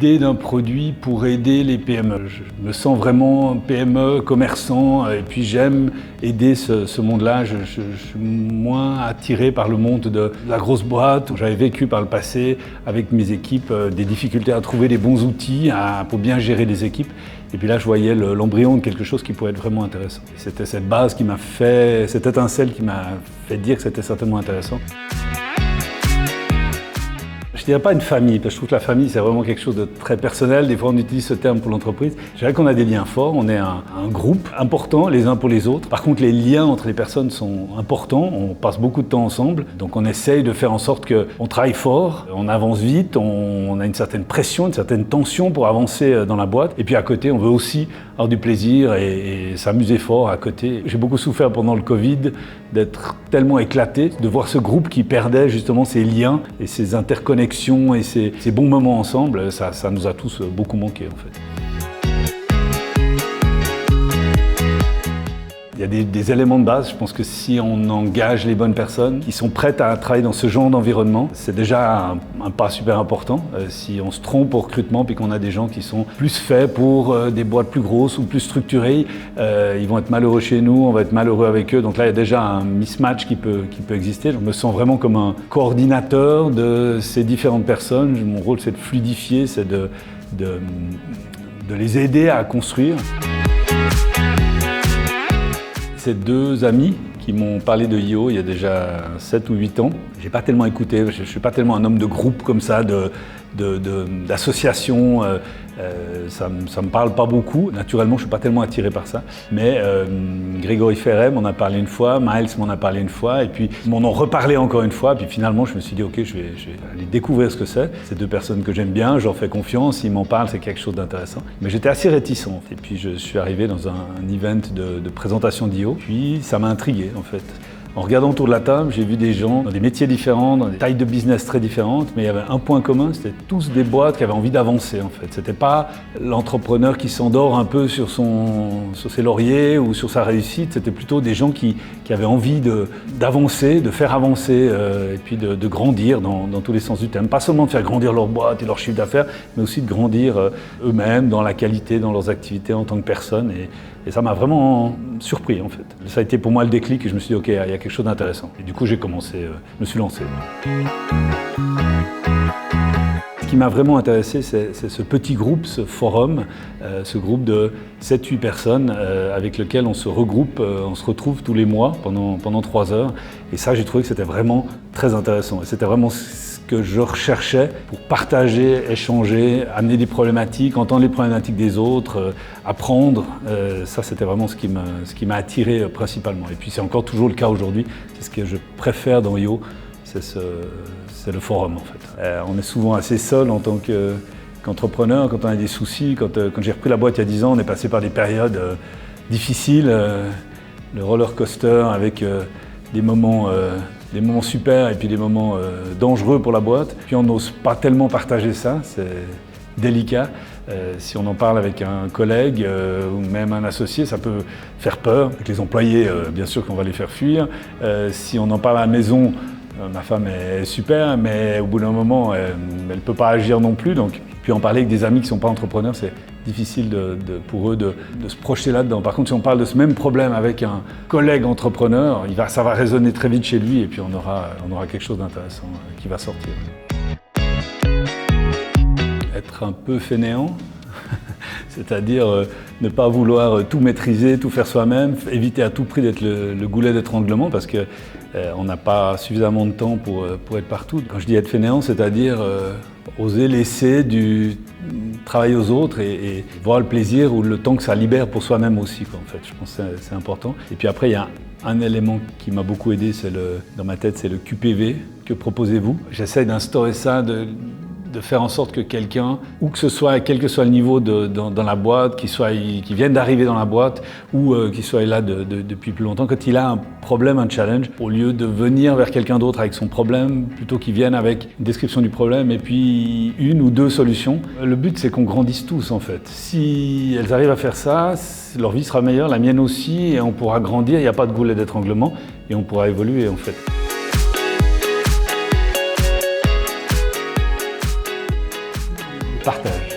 l'idée d'un produit pour aider les PME. Je me sens vraiment PME, commerçant, et puis j'aime aider ce monde-là. Je suis moins attiré par le monde de la grosse boîte. J'avais vécu par le passé avec mes équipes des difficultés à trouver les bons outils pour bien gérer les équipes. Et puis là, je voyais l'embryon de quelque chose qui pourrait être vraiment intéressant. Et c'était cette base qui m'a fait, cette étincelle qui m'a fait dire que c'était certainement intéressant. Je ne dirais pas une famille, parce que je trouve que la famille, c'est vraiment quelque chose de très personnel. Des fois, on utilise ce terme pour l'entreprise. Je dirais qu'on a des liens forts, on est un groupe important les uns pour les autres. Par contre, les liens entre les personnes sont importants, on passe beaucoup de temps ensemble. Donc on essaye de faire en sorte qu'on travaille fort, on avance vite, on a une certaine pression, une certaine tension pour avancer dans la boîte. Et puis à côté, on veut aussi avoir du plaisir et s'amuser fort à côté. J'ai beaucoup souffert pendant le Covid d'être tellement éclaté, de voir ce groupe qui perdait justement ses liens et ses interconnexions et ces bons moments ensemble, ça nous a tous beaucoup manqué en fait. Il y a des éléments de base, je pense que si on engage les bonnes personnes qui sont prêtes à travailler dans ce genre d'environnement, c'est déjà un pas super important. Si on se trompe au recrutement et qu'on a des gens qui sont plus faits pour des boîtes plus grosses ou plus structurées, ils vont être malheureux chez nous, on va être malheureux avec eux. Donc là, il y a déjà un mismatch qui peut exister. Je me sens vraiment comme un coordinateur de ces différentes personnes. Mon rôle, c'est de fluidifier, c'est de les aider à construire. Ces deux amis qui m'ont parlé de IO il y a déjà 7 ou 8 ans. J'ai pas tellement écouté, je ne suis pas tellement un homme de groupe comme ça, d'association. Ça me parle pas beaucoup. Naturellement, je suis pas tellement attiré par ça. Mais Grégory Ferret m'en a parlé une fois, Miles m'en a parlé une fois, et puis ils m'en ont reparlé encore une fois. Puis finalement, je me suis dit, ok, je vais aller découvrir ce que c'est. C'est deux personnes que j'aime bien, je leur fais confiance, ils m'en parlent, c'est quelque chose d'intéressant. Mais j'étais assez réticent. Et puis je suis arrivé dans un event de présentation d'IO, puis ça m'a intrigué en fait. En regardant autour de la table, j'ai vu des gens dans des métiers différents, dans des tailles de business très différentes, mais il y avait un point commun, c'était tous des boîtes qui avaient envie d'avancer en fait. C'était pas l'entrepreneur qui s'endort un peu sur ses lauriers ou sur sa réussite, c'était plutôt des gens qui avaient envie d'avancer, de faire avancer et puis de grandir dans tous les sens du terme. Pas seulement de faire grandir leur boîte et leur chiffre d'affaires, mais aussi de grandir eux-mêmes dans la qualité, dans leurs activités en tant que personne. Et ça m'a vraiment surpris en fait. Ça a été pour moi le déclic et je me suis dit ok, il y a quelque chose d'intéressant. Et du coup j'ai commencé, je me suis lancé. Ce qui m'a vraiment intéressé, c'est ce petit groupe, ce forum, ce groupe de 7-8 personnes avec lequel on se regroupe, on se retrouve tous les mois pendant 3 heures. Et ça, j'ai trouvé que c'était vraiment très intéressant. Et c'était vraiment ce que je recherchais pour partager, échanger, amener des problématiques, entendre les problématiques des autres, apprendre. Ça, c'était vraiment ce qui m'a attiré principalement. Et puis c'est encore toujours le cas aujourd'hui. C'est ce que je préfère dans IO, c'est le forum en fait. On est souvent assez seul en tant qu'entrepreneur, quand on a des soucis. Quand j'ai repris la boîte il y a 10 ans, on est passé par des périodes difficiles, le roller coaster avec des moments super et puis des moments dangereux pour la boîte. Puis on n'ose pas tellement partager ça, c'est délicat. Si on en parle avec un collègue ou même un associé, ça peut faire peur. Avec les employés, bien sûr qu'on va les faire fuir. Si on en parle à la maison, ma femme est super, mais au bout d'un moment, elle ne peut pas agir non plus. Donc, puis en parler avec des amis qui ne sont pas entrepreneurs, c'est difficile pour eux de se projeter là-dedans. Par contre, si on parle de ce même problème avec un collègue entrepreneur, ça va résonner très vite chez lui et puis on aura quelque chose d'intéressant qui va sortir. Être un peu fainéant, c'est-à-dire ne pas vouloir tout maîtriser, tout faire soi-même, éviter à tout prix d'être le goulet d'étranglement parce qu'on n'a pas suffisamment de temps pour être partout. Quand je dis être fainéant, c'est-à-dire oser laisser du travail aux autres et voir le plaisir ou le temps que ça libère pour soi-même aussi, quoi, en fait. Je pense que c'est important. Et puis après, il y a un élément qui m'a beaucoup aidé, dans ma tête, c'est le QPV. Que proposez-vous? J'essaie d'instaurer ça, de faire en sorte que quelqu'un, ou que ce soit, quel que soit le niveau dans la boîte, qui vienne d'arriver dans la boîte ou qui soit là depuis plus longtemps, quand il a un problème, un challenge, au lieu de venir vers quelqu'un d'autre avec son problème, plutôt qu'il vienne avec une description du problème et puis 1 ou 2 solutions. Le but, c'est qu'on grandisse tous en fait. Si elles arrivent à faire ça, leur vie sera meilleure, la mienne aussi, et on pourra grandir, il n'y a pas de goulet d'étranglement et on pourra évoluer en fait. Partage.